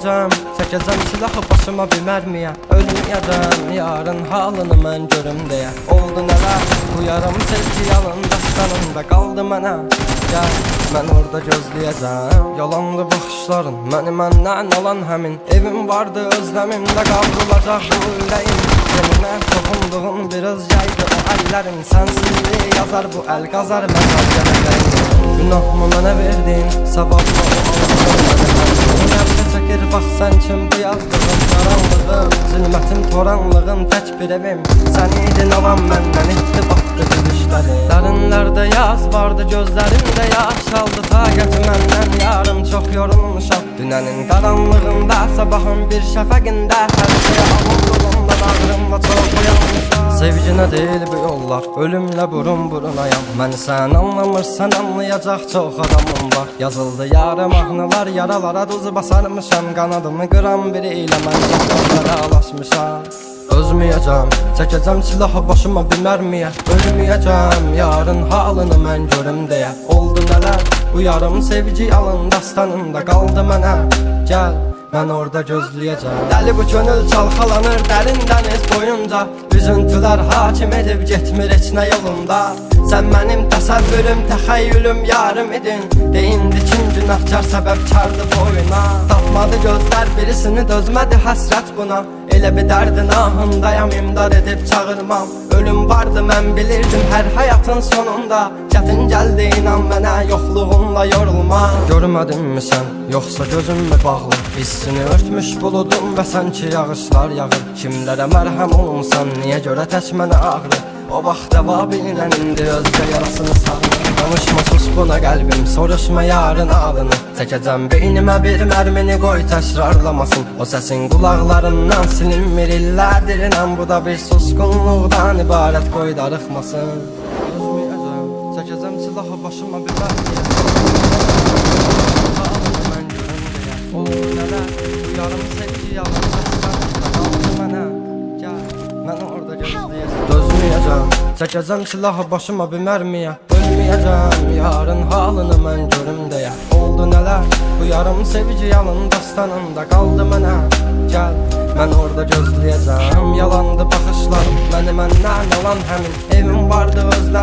Dözməyəcəm, çəkəcəm silahı başıma bir mərmiyə. Ölməyəcəm, yarın halını mən görüm deyə. Oldu nələr, bu yarım sevgi yalın dastanında qaldı mənə. Gəl, mən orada gözləyəcəm. Yalandı baxışların, məni məndən alan həmin. Evim vardı özləmimdə qavrulacaq bu ürəyim. Yeminə toxunduğun biraz yaydı o əllərin. Sənsizliyi yazar bu əl qazar məzar gələcəyim. Günahımı mənə verdin, sabahla o ağzını Nəbdə çəkir bax sən kim bu yazdığın qaranlığın. Zülmətin toranlığın tək bir evim. Sən idin alan məndən itdi batdı gülüşləri. Dərinlərdə yaz vardı gözlərimdə yaş aldı taqəti məndən. Yarım çox yorulmuşam dünənin qaranlığında. Sabahın bir şəfəqində hər şeyə avulduğumda bağrımda çox uyanmışam. Sevginə deyil bu yollar, ölümlə burun burunayam. Məni sən anlamırsan anlayacaq çox adamım var. Yazıldı yara mahnılar, yaralara duz basarmışam. Qanadımı qıran biri ilə mən çoxlara alaşmışam. Özməyəcəm, çəkəcəm silahı başıma bir mərmiyə. Ölməyəcəm, yarın halını mən görüm deyə. Oldu nələr, bu yarım sevgi yalın dastanında qaldı mənə. Gəl, mən orada gözləyəcəm. Dəli bu könül çalxalanır dərin dəniz boyunca. Üzüntülər hakim edib getmir heç nə yolunda. Sən mənim təsəvvürüm, təxəyyülüm yarım idin. Deyindi kim günahkar səbəbkardı bu oyuna. Tapmadı gözlər birisini, dözmədi həsrət buna. Elə bir dərdin ahındayam, imdad edib çağırmam. Ölüm vardı mən bilirdim hər həyatın sonunda. Çətin gəldi inan mənə, yoxluğunla yorulma. Görmədinmi sən, yoxsa gözüm mü bağlı? Hissini örtmüş buludum və sanki yağışlar yağır. Kimlərə mərhəm olunsan, niyə görə tək mənə ağrı? O vaxt dəvabinlə indi özgə yarasını sarır. Danışma sus buna qəlbim, soruşma yarın alını. Çəkəcəm beynimə bir mərmini qoy təkrarlamasın. O səsin qulaqlarından silinmir illərdir inan. Bu da bir susqunluqdan ibarət qoy darıxmasın. Özməyəcəm, çəkəcəm silahı başıma bir mərmiyə. Halını mən görüm deyə. Oldu nələr, bu yarım sevgi yalan dastanında qaldı mənə. Gəl, mən orada gözləyəcəm. Dözməyəcəm, çəkəcəm silahı başıma bir mərmiyə. Ölməyəcəm, yarın halını mən görüm deyə. Oldu nələr, bu yarım sevgi yalın dastanında qaldı mənə. Gəl, mən orada gözləyəcəm. Yalandı baxışlarım, məni məndən alan həmin. Evim vardı özləm